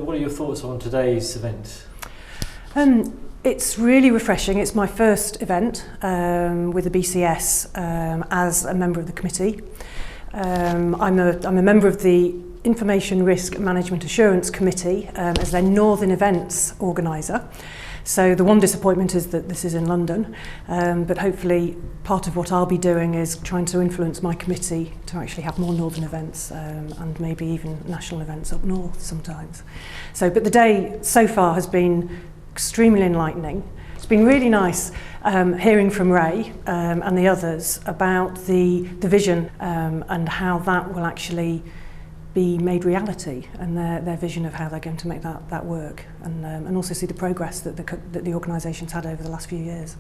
what are your thoughts on today's event? It's really refreshing. It's my first event with the BCS as a member of the committee. I'm a member of the Information Risk Management Assurance Committee as their Northern Events Organiser. So the one disappointment is that this is in London, but hopefully part of what I'll be doing is trying to influence my committee to actually have more Northern events and maybe even national events up north sometimes. But the day so far has been extremely enlightening. It's been really nice hearing from Ray and the others about the vision and how that will actually be made reality, and their vision of how they're going to make that work, and also see the progress that the organisation's had over the last few years.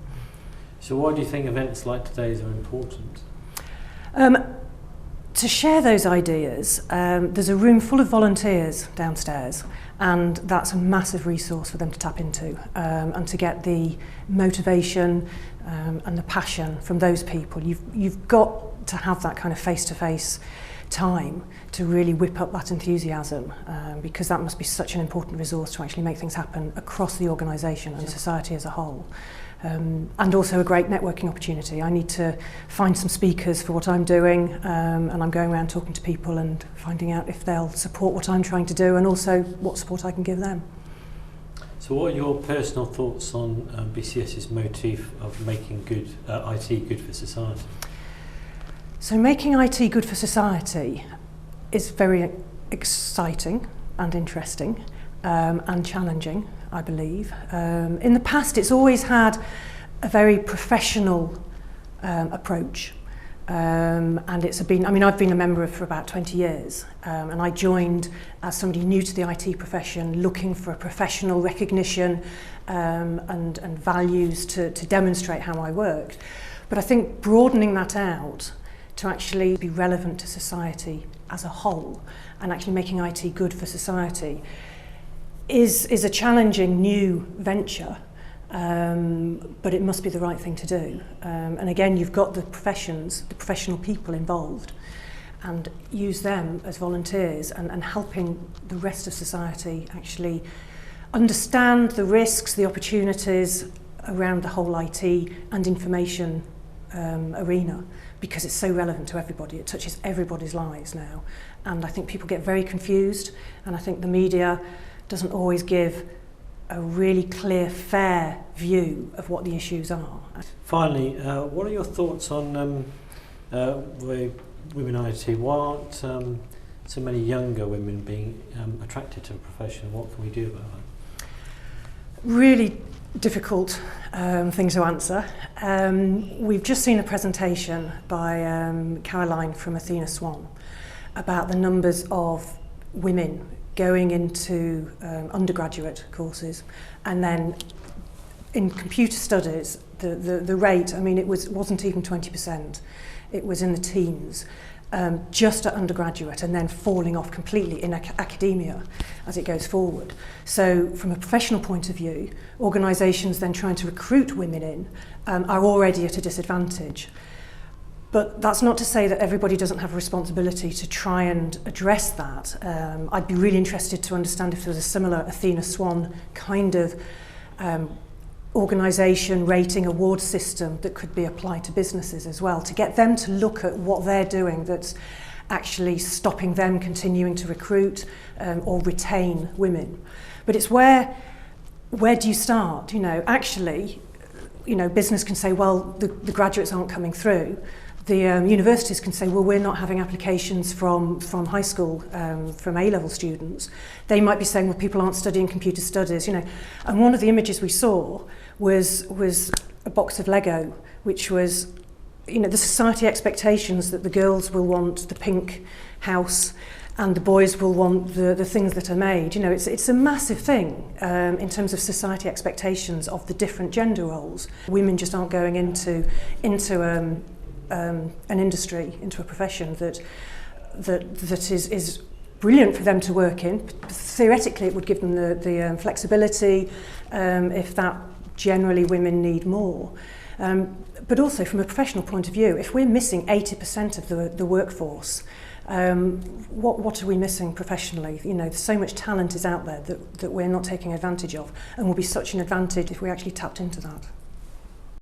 So why do you think events like today's are important? To share those ideas, there's a room full of volunteers downstairs, and that's a massive resource for them to tap into, and to get the motivation and the passion from those people. You've got to have that kind of face-to-face time to really whip up that enthusiasm, because that must be such an important resource to actually make things happen across the organisation and society as a whole. And also a great networking opportunity. I need to find some speakers for what I'm doing, and I'm going around talking to people and finding out if they'll support what I'm trying to do, and also what support I can give them. So what are your personal thoughts on BCS's motif of making IT good for society? So making IT good for society is very exciting and interesting and challenging, I believe. In the past, it's always had a very professional approach, and I've been a member for about 20 years, and I joined as somebody new to the IT profession, looking for a professional recognition and values to demonstrate how I worked. But I think broadening that out to actually be relevant to society as a whole, and actually making IT good for society, is a challenging new venture, but it must be the right thing to do. And again, you've got the professional people involved, and use them as volunteers and helping the rest of society actually understand the risks, the opportunities around the whole IT and information arena, because it's so relevant to everybody. It touches everybody's lives now, and I think people get very confused, and I think the media doesn't always give a really clear, fair view of what the issues are. Finally, what are your thoughts on women IT? Why aren't so many younger women being attracted to the profession? What can we do about that? Really difficult thing to answer. We've just seen a presentation by Caroline from Athena Swan about the numbers of women going into undergraduate courses, and then in computer studies the rate, it wasn't even 20%, it was in the teens, just at undergraduate, and then falling off completely in academia as it goes forward. So from a professional point of view, organisations then trying to recruit women in are already at a disadvantage. But that's not to say that everybody doesn't have a responsibility to try and address that. I'd be really interested to understand if there was a similar Athena Swan kind of organisation rating award system that could be applied to businesses as well, to get them to look at what they're doing that's actually stopping them continuing to recruit or retain women. But it's where do you start? Business can say, well, the graduates aren't coming through. The universities can say, well, we're not having applications from high school, from A-level students. They might be saying, well, people aren't studying computer studies, And one of the images we saw was a box of Lego, which was, the society expectations that the girls will want the pink house and the boys will want the things that are made. It's a massive thing in terms of society expectations of the different gender roles. Women just aren't going into an industry, into a profession that is brilliant for them to work in. Theoretically, it would give them the flexibility, if that generally women need more. But also from a professional point of view, if we're missing 80% of the workforce What are we missing professionally? You know, so much talent is out there that we're not taking advantage of, and will be such an advantage if we actually tapped into that.